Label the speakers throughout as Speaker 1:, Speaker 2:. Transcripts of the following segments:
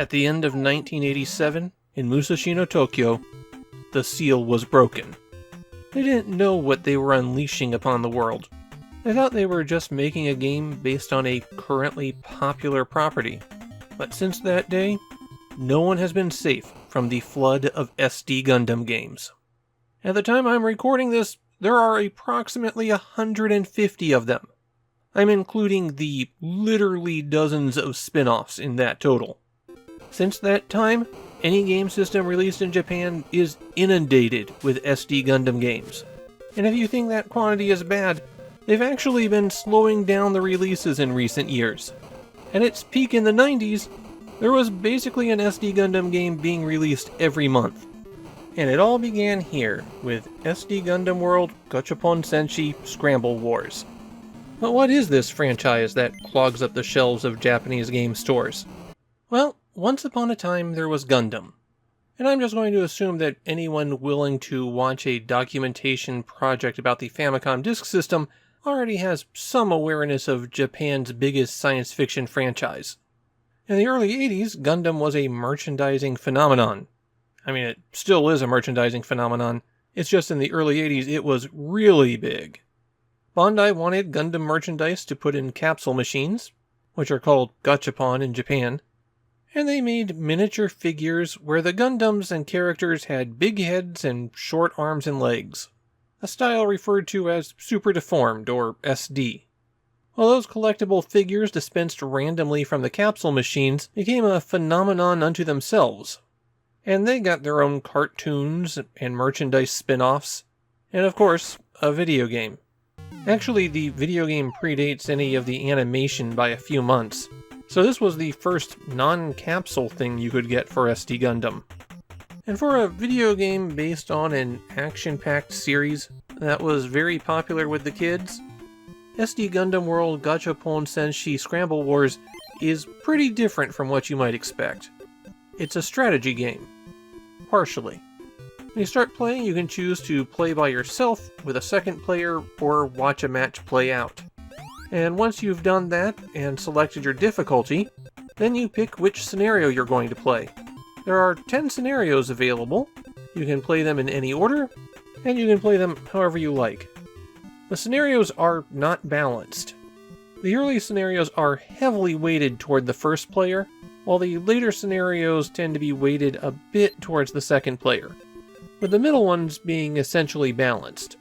Speaker 1: At the end of 1987, in Musashino, Tokyo, the seal was broken. They didn't know what they were unleashing upon the world. They thought they were just making a game based on a currently popular property. But since that day, no one has been safe from the flood of SD Gundam games. At the time I'm recording this, there are approximately 150 of them. I'm including the literally dozens of spin-offs in that total. Since that time, any game system released in Japan is inundated with SD Gundam games. And if you think that quantity is bad, they've actually been slowing down the releases in recent years. At its peak in the 90s, there was basically an SD Gundam game being released every month. And it all began here, with SD Gundam World, Gachapon Senshi, Scramble Wars. But what is this franchise that clogs up the shelves of Japanese game stores? Well, once upon a time there was Gundam. And I'm just going to assume that anyone willing to watch a documentation project about the Famicom Disk System already has some awareness of Japan's biggest science fiction franchise. In the early 80s, Gundam was a merchandising phenomenon. I mean, it still is a merchandising phenomenon, it's just in the early 80s it was really big. Bandai wanted Gundam merchandise to put in capsule machines, which are called Gachapon in Japan, and they made miniature figures where the Gundams and characters had big heads and short arms and legs, a style referred to as Super Deformed, or SD. Well, those collectible figures dispensed randomly from the capsule machines became a phenomenon unto themselves, and they got their own cartoons and merchandise spin-offs, and of course, a video game. Actually, the video game predates any of the animation by a few months, so this was the first non-capsule thing you could get for SD Gundam. And for a video game based on an action-packed series that was very popular with the kids, SD Gundam World Gachapon Senshi Scramble Wars is pretty different from what you might expect. It's a strategy game. Partially. When you start playing, you can choose to play by yourself, with a second player, or watch a match play out. And once you've done that, and selected your difficulty, then you pick which scenario you're going to play. There are 10 scenarios available, you can play them in any order, and you can play them however you like. The scenarios are not balanced. The early scenarios are heavily weighted toward the first player, while the later scenarios tend to be weighted a bit towards the second player, with the middle ones being essentially balanced.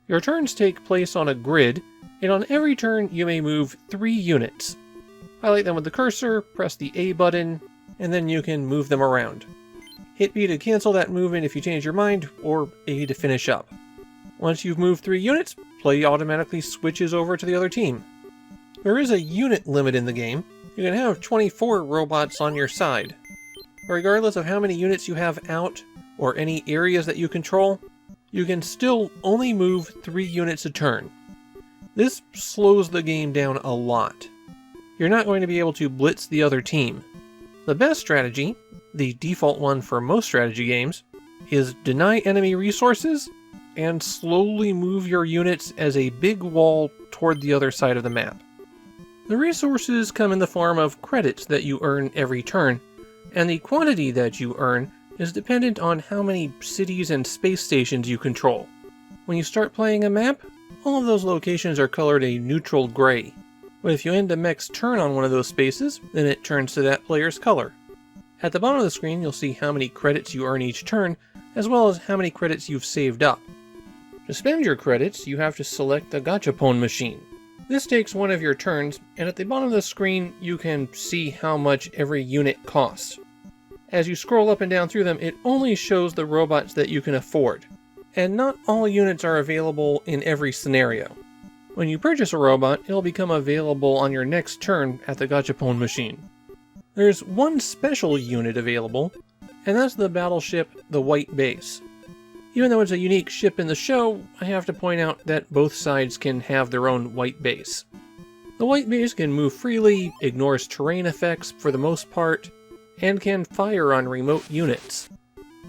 Speaker 1: Your turns take place on a grid, and on every turn you may move 3 units. Highlight them with the cursor, press the A button, and then you can move them around. Hit B to cancel that movement if you change your mind, or A to finish up. Once you've moved 3 units, play automatically switches over to the other team. There is a unit limit in the game. You can have 24 robots on your side. Regardless of how many units you have out, or any areas that you control, you can still only move 3 units a turn. This slows the game down a lot. You're not going to be able to blitz the other team. The best strategy, the default one for most strategy games, is deny enemy resources and slowly move your units as a big wall toward the other side of the map. The resources come in the form of credits that you earn every turn, and the quantity that you earn is dependent on how many cities and space stations you control. When you start playing a map, all of those locations are colored a neutral gray, but if you end a mech's turn on one of those spaces, then it turns to that player's color. At the bottom of the screen you'll see how many credits you earn each turn, as well as how many credits you've saved up. To spend your credits, you have to select the Gachapon machine. This takes one of your turns, and at the bottom of the screen you can see how much every unit costs. As you scroll up and down through them, it only shows the robots that you can afford, and not all units are available in every scenario. When you purchase a robot, it'll become available on your next turn at the Gachapon machine. There's one special unit available, and that's the battleship, the White Base. Even though it's a unique ship in the show, I have to point out that both sides can have their own White Base. The White Base can move freely, ignores terrain effects for the most part, and can fire on remote units.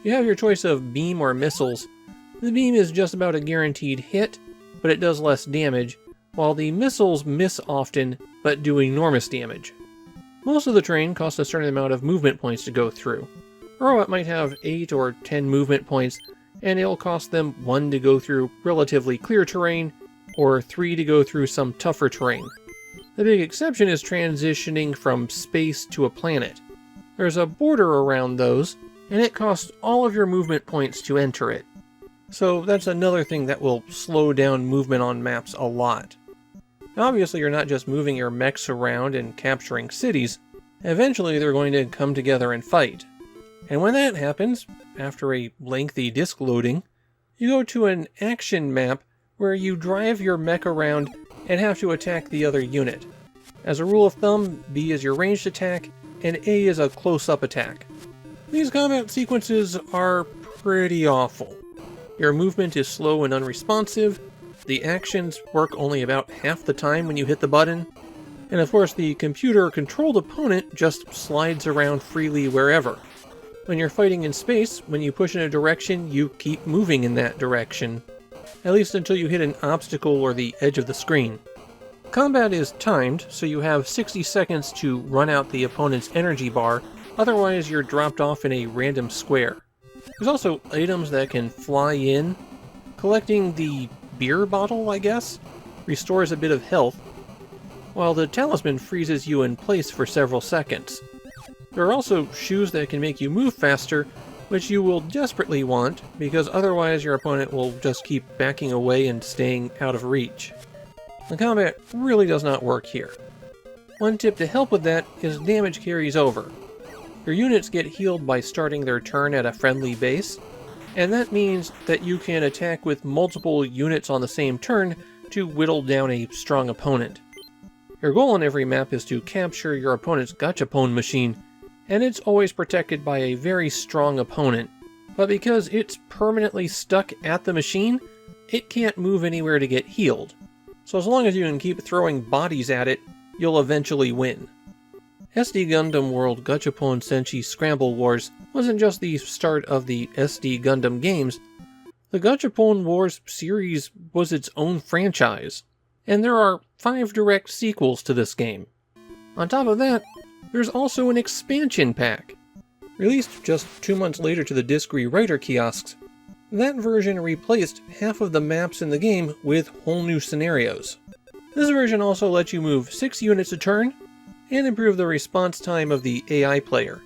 Speaker 1: You have your choice of beam or missiles. The beam is just about a guaranteed hit, but it does less damage, while the missiles miss often, but do enormous damage. Most of the terrain costs a certain amount of movement points to go through. A robot might have 8 or 10 movement points, and it'll cost them 1 to go through relatively clear terrain, or 3 to go through some tougher terrain. The big exception is transitioning from space to a planet. There's a border around those, and it costs all of your movement points to enter it. So that's another thing that will slow down movement on maps a lot. Obviously, you're not just moving your mechs around and capturing cities. Eventually, they're going to come together and fight. And when that happens, after a lengthy disk loading, you go to an action map where you drive your mech around and have to attack the other unit. As a rule of thumb, B is your ranged attack, and A is a close-up attack. These combat sequences are pretty awful. Your movement is slow and unresponsive, the actions work only about half the time when you hit the button, and of course the computer-controlled opponent just slides around freely wherever. When you're fighting in space, when you push in a direction, you keep moving in that direction, at least until you hit an obstacle or the edge of the screen. Combat is timed, so you have 60 seconds to run out the opponent's energy bar, otherwise you're dropped off in a random square. There's also items that can fly in. Collecting the beer bottle, I guess, restores a bit of health, while the talisman freezes you in place for several seconds. There are also shoes that can make you move faster, which you will desperately want, because otherwise your opponent will just keep backing away and staying out of reach. The combat really does not work here. One tip to help with that is damage carries over. Your units get healed by starting their turn at a friendly base, and that means that you can attack with multiple units on the same turn to whittle down a strong opponent. Your goal on every map is to capture your opponent's Gachapon machine, and it's always protected by a very strong opponent. But because it's permanently stuck at the machine, it can't move anywhere to get healed. So as long as you can keep throwing bodies at it, you'll eventually win. SD Gundam World Gachapon Senshi Scramble Wars wasn't just the start of the SD Gundam games. The Gachapon Wars series was its own franchise, and there are 5 direct sequels to this game. On top of that, there's also an expansion pack. Released just 2 months later to the disc rewriter kiosks, that version replaced half of the maps in the game with whole new scenarios. This version also lets you move 6 units a turn, and improve the response time of the AI player.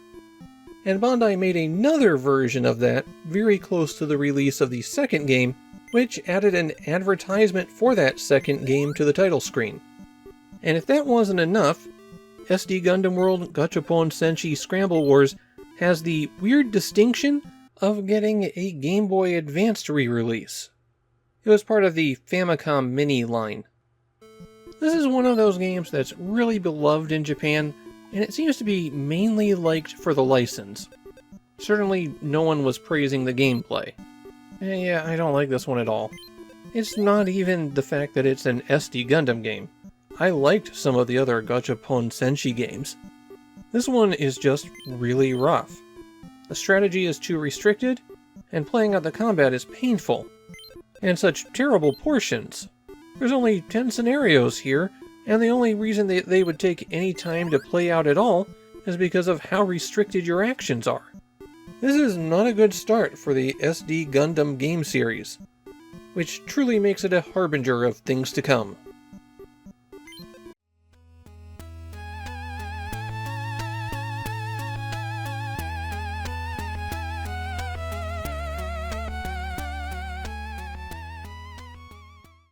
Speaker 1: And Bandai made another version of that very close to the release of the second game, which added an advertisement for that second game to the title screen. And if that wasn't enough, SD Gundam World Gachapon Senshi Scramble Wars has the weird distinction of getting a Game Boy Advance re-release. It was part of the Famicom Mini line. This is one of those games that's really beloved in Japan, and it seems to be mainly liked for the license. Certainly no one was praising the gameplay. Yeah, I don't like this one at all. It's not even the fact that it's an SD Gundam game. I liked some of the other Gachapon Senshi games. This one is just really rough. The strategy is too restricted, and playing out the combat is painful. And such terrible portions. There's only 10 scenarios here, and the only reason they would take any time to play out at all is because of how restricted your actions are. This is not a good start for the SD Gundam game series, which truly makes it a harbinger of things to come.